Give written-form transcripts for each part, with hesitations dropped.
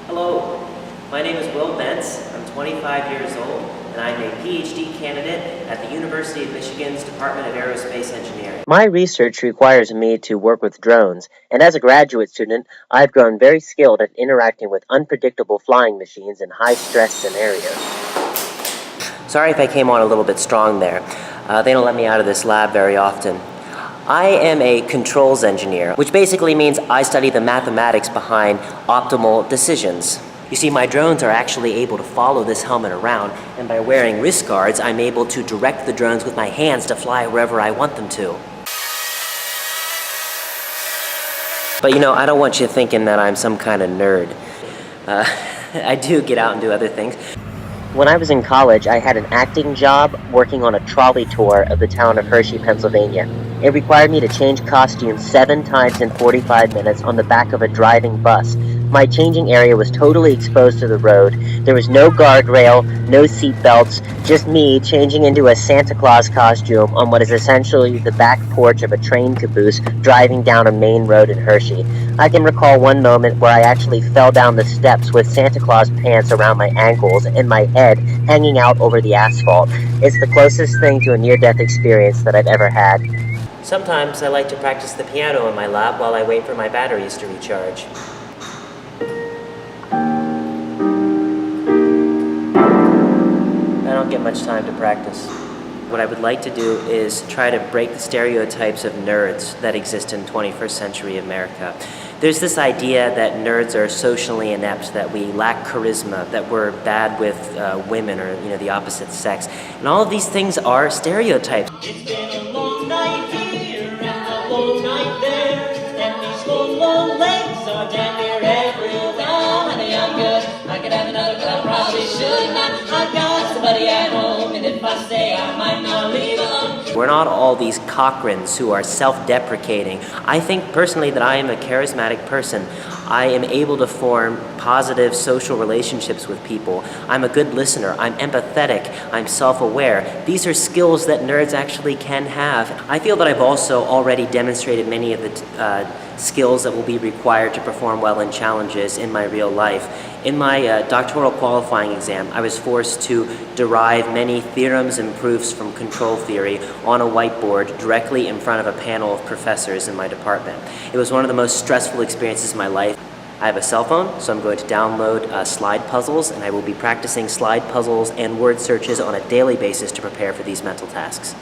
Hello, my name is Bentz. I'm 25 years old, and I'm a PhD candidate at the University of Michigan's Department of Aerospace Engineering. My research requires me to work with drones, and as a graduate student, I've grown very skilled at interacting with unpredictable flying machines in high-stress scenarios. Sorry if I came on a little bit strong there. They don't let me out of this lab very often. I am a controls engineer, which basically means I study the mathematics behind optimal decisions. You see, my drones are actually able to follow this helmet around, and by wearing wrist guards, I'm able to direct the drones with my hands to fly wherever I want them to. But I don't want you thinking that I'm some kind of nerd. I do get out and do other things. When I was in college, I had an acting job working on a trolley tour of the town of Hershey, Pennsylvania. It required me to change costumes 7 times in 45 minutes on the back of a driving bus. My changing area was totally exposed to the road. There was no guardrail, no seat belts, just me changing into a Santa Claus costume on what is essentially the back porch of a train caboose driving down a main road in Hershey. I can recall one moment where I actually fell down the steps with Santa Claus pants around my ankles and my head hanging out over the asphalt. It's the closest thing to a near-death experience that I've ever had. Sometimes I like to practice the piano in my lab while I wait for my batteries to recharge. I don't get much time to practice. What I would like to do is try to break the stereotypes of nerds that exist in 21st century America. There's this idea that nerds are socially inept, that we lack charisma, that we're bad with women or the opposite sex. And all of these things are stereotypes. It's been a long night here and a long night there, and these long legs are damn near everywhere. Honey, I'm good. I could have another, but I probably should not. I've got somebody at home, and if I stay, I might not leave alone. We're not all these Cochrans who are self-deprecating. I think personally that I am a charismatic person. I am able to form positive social relationships with people. I'm a good listener. I'm empathetic. I'm self-aware. These are skills that nerds actually can have. I feel that I've also already demonstrated many of the skills that will be required to perform well in challenges in my real life. In my doctoral qualifying exam, I was forced to derive many theorems and proofs from control theory on a whiteboard directly in front of a panel of professors in my department. It was one of the most stressful experiences of my life. I have a cell phone, so I'm going to download slide puzzles, and I will be practicing slide puzzles and word searches on a daily basis to prepare for these mental tasks.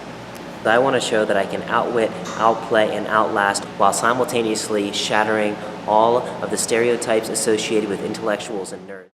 I want to show that I can outwit, outplay, and outlast while simultaneously shattering all of the stereotypes associated with intellectuals and nerds.